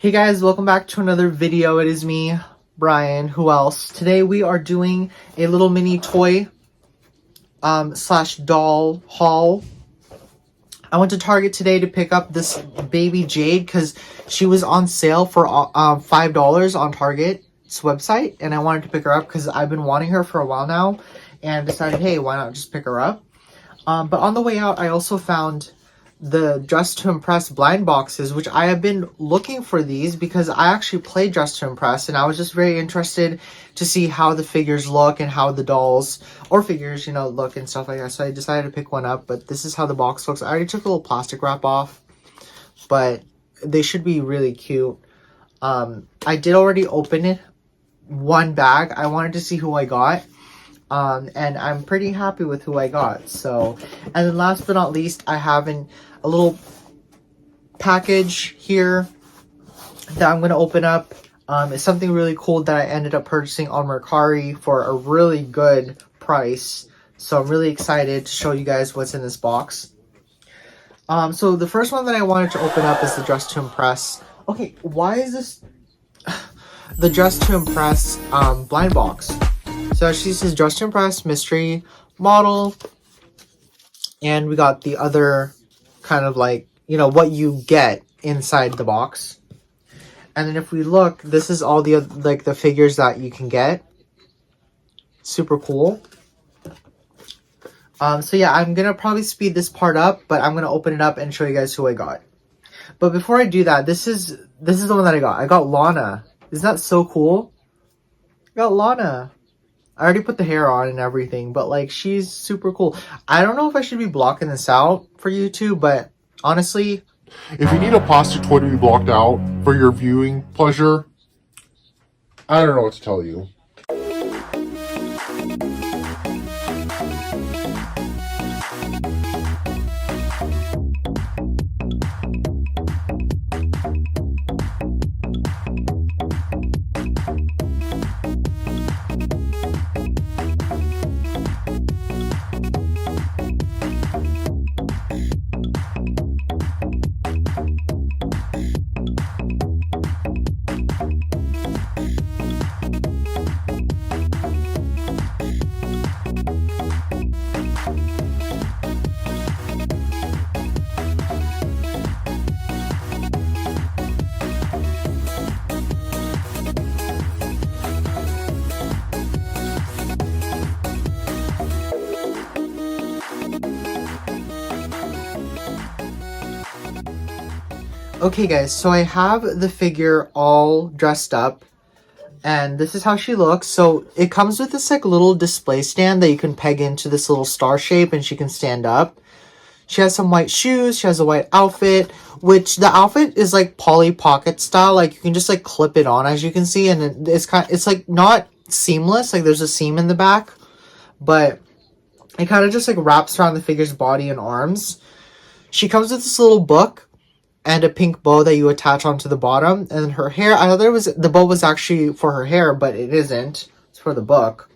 Hey guys, welcome back to another video. It is me, Brian. Who else? Today we are doing a little mini toy slash doll haul. I went to Target today to pick up this baby Jade because she was on sale for $5 on Target's website, and I wanted to pick her up because I've been wanting her for a while now, and decided, hey, why not just pick her up? But on the way out, I also found the Dress to Impress blind boxes, which I have been looking for these because I actually play Dress to Impress, and I was just very interested to see how the figures look and how the dolls or figures, look and stuff like that. So I decided to pick one up, but this is how the box looks. I already took a little plastic wrap off, but they should be really cute. I did already open it, one bag. I wanted to see who I got. And I'm pretty happy with who I got. So, and then last but not least, I have a little package here that I'm going to open up. It's something really cool that I ended up purchasing on Mercari for a really good price. So I'm really excited to show you guys what's in this box. So the first one that I wanted to open up is the Dress to Impress. Okay, why is this the Dress to Impress blind box? So she says Dress to Impress mystery model, and we got the other kind of like, what you get inside the box. And then if we look, this is all the the figures that you can get. Super cool. So yeah, I'm gonna probably speed this part up, but I'm gonna open it up and show you guys who I got. But before I do that, this is the one that I got. I got Lana. Isn't that so cool? I got Lana. I already put the hair on and everything, but like, she's super cool. I don't know if I should be blocking this out for YouTube, but honestly, if you need a plastic toy to be blocked out for your viewing pleasure, I don't know what to tell you. okay guys, so I have the figure all dressed up, and this is how she looks. So it comes with this like little display stand that you can peg into this little star shape, and she can stand up. She has some white shoes, she has a white outfit, which the outfit is like Polly Pocket style. Like, you can just like clip it on, as you can see, and it's like not seamless, like there's a seam in the back, but it kind of just like wraps around the figure's body and arms. She comes with this little book and a pink bow that you attach onto the bottom. And her hair, I thought the bow was actually for her hair, but it isn't. It's for the book.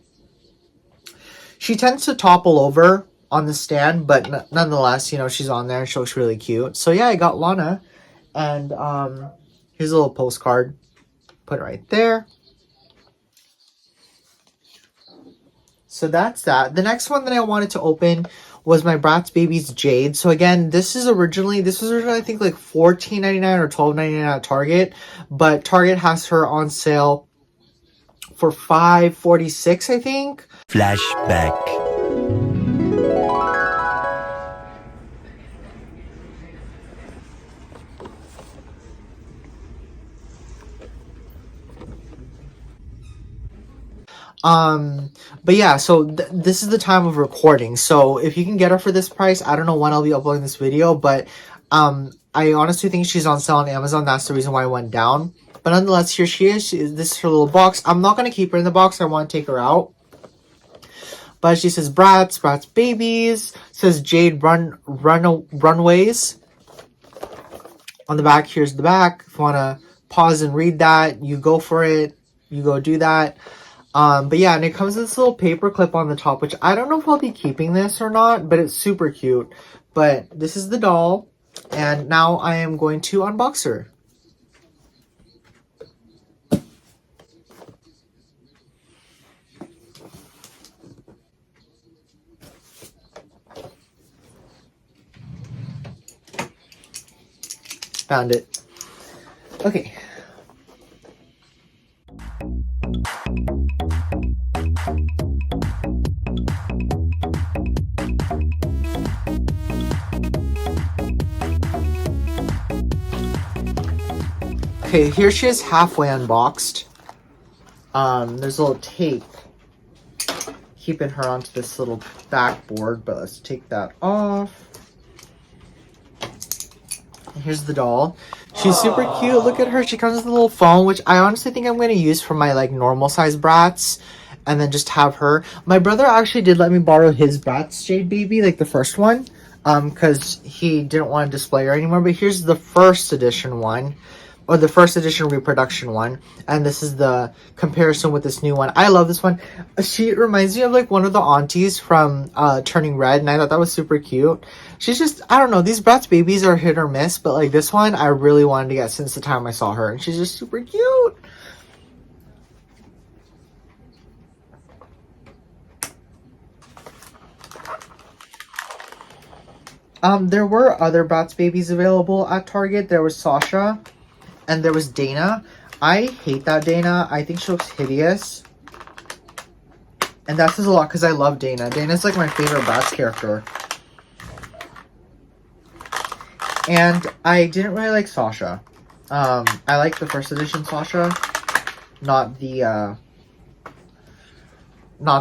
She tends to topple over on the stand, but nonetheless, she's on there and she looks really cute. So yeah, I got Lana. And here's a little postcard. Put it right there. So that's that. The next one that I wanted to open was my Bratz Babyz Jade. So again, this was originally I think like $14.99 or $12.99 at Target, but Target has her on sale for $5.46, I think. Flashback. But yeah, so this is the time of recording. So if you can get her for this price, I don't know when I'll be uploading this video, but I honestly think she's on sale on Amazon. That's the reason why I went down. But nonetheless, here she is. This is her little box. I'm not going to keep her in the box. I want to take her out. But she says Bratz Babyz. Says Jade Runways. On the back, here's the back. If you want to pause and read that, you go for it. You go do that. But yeah, and it comes with this little paper clip on the top, which I don't know if I'll be keeping this or not, but it's super cute. But this is the doll, and now I am going to unbox her. Found it. Okay. Okay, here she is halfway unboxed. There's a little tape keeping her onto this little backboard, but let's take that off. And here's the doll. She's super cute. Look at her. She comes with a little phone, which I honestly think I'm going to use for my like normal size Bratz, and then just have her. My brother actually did let me borrow his Bratz Jade Baby, like the first one, because he didn't want to display her anymore. But here's the first edition one, or the first edition reproduction one, and this is the comparison with this new one. I love this one. She reminds me of like one of the aunties from Turning Red, and I thought that was super cute. She's just, I don't know, these Bratz babies are hit or miss, but like this one I really wanted to get since the time I saw her, and she's just super cute. There were other Bratz babies available at Target. There was Sasha, and there was Dana. I hate that Dana. I think she looks hideous. And that says a lot because I love Dana. Dana's like my favorite Bratz character. And I didn't really like Sasha. I like the first edition Sasha. Not the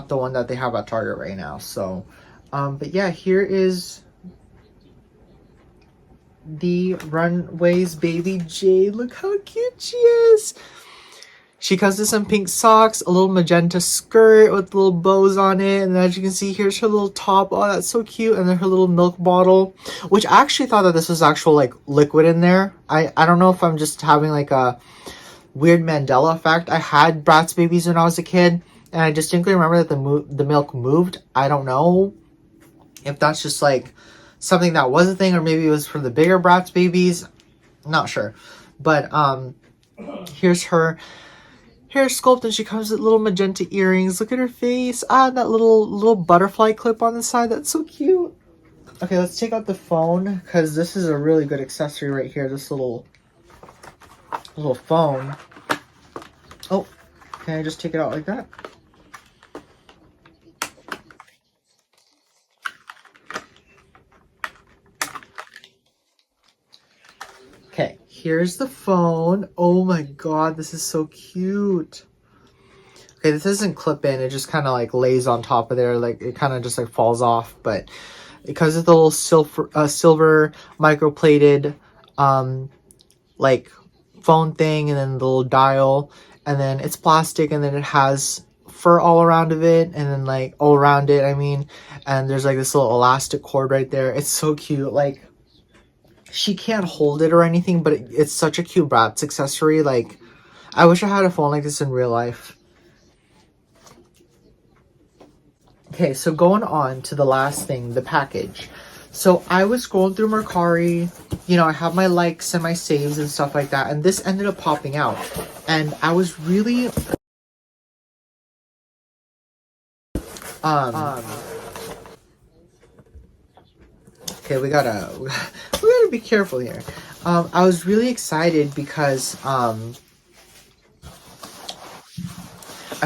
one that they have at Target right now. So, but yeah, here is the Runway's baby Jade. Look how cute she is. She comes with some pink socks, a little magenta skirt with little bows on it, and as you can see, here's her little top. Oh, that's so cute. And then her little milk bottle, which I actually thought that this was actual like liquid in there. I don't know if I'm just having like a weird Mandela effect. I had Bratz babies when I was a kid, and I distinctly remember that the milk moved. I don't know if that's just like something that was a thing, or maybe it was for the bigger Bratz babies. Not sure. But here's her hair sculpt, and she comes with little magenta earrings. Look at her face. Ah, that little butterfly clip on the side. That's so cute. Okay, let's take out the phone, because this is a really good accessory right here. This little phone. Oh, can I just take it out like that? Okay, here's the phone. Oh my god, this is so cute. Okay, this doesn't clip in. It just kind of like lays on top of there. Like it kind of just like falls off. But it comes with a little silver microplated like phone thing, and then the little dial. And then it's plastic, and then it has fur all around of it, and then like all around it, I mean. And there's like this little elastic cord right there. It's so cute. Like, she can't hold it or anything, but it's such a cute Bratz accessory. Like, I wish I had a phone like this in real life. Okay, so going on to the last thing, the package. So I was scrolling through Mercari. You know, I have my likes and my saves and stuff like that, and this ended up popping out. And I was really okay, we gotta be careful here. I was really excited because I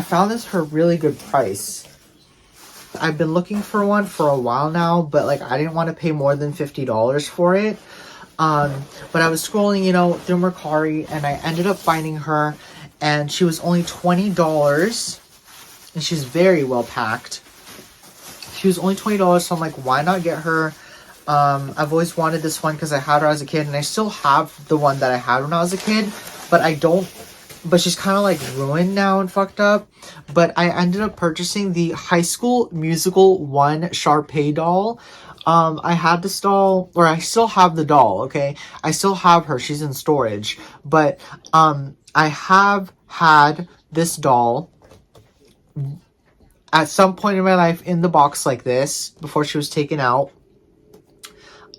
found this for a really good price. I've been looking for one for a while now, but like I didn't want to pay more than $50 for it. But I was scrolling, you know, through Mercari, and I ended up finding her, and she was only $20, and she's very well packed. She was only $20, so I'm like, why not get her? I've always wanted this one because I had her as a kid, and I still have the one that I had when I was a kid, but she's kind of like ruined now and fucked up. But I ended up purchasing the High School Musical 1 Sharpay doll. I had this doll, or I still have the doll, okay? I still have her. She's in storage. But I have had this doll at some point in my life in the box like this before she was taken out.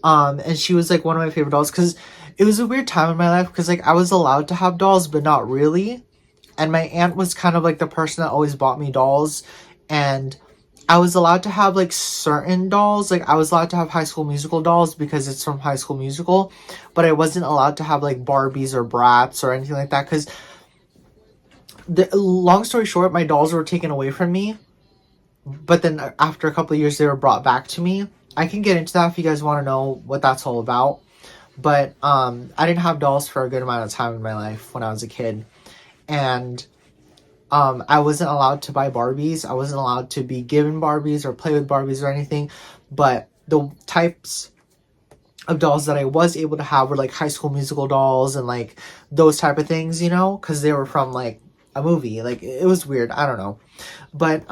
And she was like one of my favorite dolls because it was a weird time in my life because like I was allowed to have dolls but not really, and my aunt was kind of like the person that always bought me dolls, and I was allowed to have like certain dolls. Like I was allowed to have High School Musical dolls because it's from High School Musical, but I wasn't allowed to have like Barbies or Bratz or anything like that because long story short, my dolls were taken away from me, but then after a couple of years they were brought back to me. I can get into that if you guys want to know what that's all about. But I didn't have dolls for a good amount of time in my life when I was a kid. And I wasn't allowed to buy Barbies. I wasn't allowed to be given Barbies or play with Barbies or anything. But the types of dolls that I was able to have were like High School Musical dolls and like those type of things, you know, because they were from like a movie. Like it was weird. I don't know. But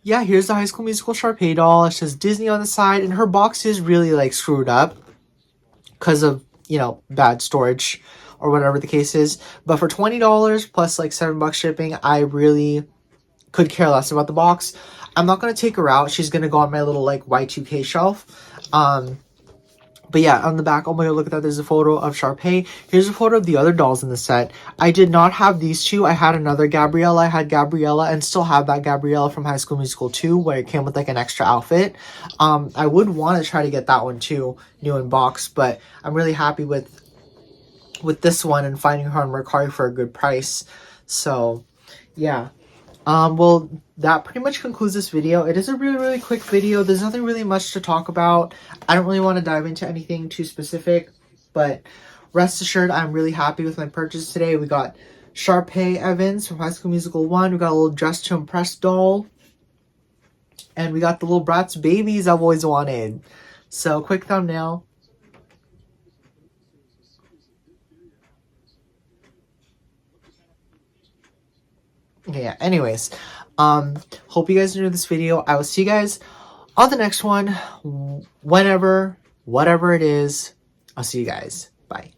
yeah, here's the High School Musical Sharpay doll. It says Disney on the side, and her box is really like screwed up because of, you know, bad storage or whatever the case is. But for $20 plus like $7 shipping, I really could care less about the box. I'm not going to take her out. She's going to go on my little like Y2K shelf. But yeah, on the back, oh my god, look at that. There's a photo of Sharpay. Here's a photo of the other dolls in the set. I did not have these two. I had another Gabriella. I had Gabriella and still have that Gabriella from High School Musical 2 where it came with like an extra outfit. I would want to try to get that one too, new in box, but I'm really happy with this one and finding her on Mercari for a good price. So yeah. Well, that pretty much concludes this video. It is a really, really quick video. There's nothing really much to talk about. I don't really want to dive into anything too specific, but rest assured, I'm really happy with my purchase today. We got Sharpay Evans from High School Musical 1. We got a little Dress to Impress doll. And we got the little Bratz Babyz I've always wanted. So, quick thumbnail. Yeah, anyways, hope you guys enjoyed this video. I will see you guys on the next one, whenever, whatever it is. I'll see you guys. Bye.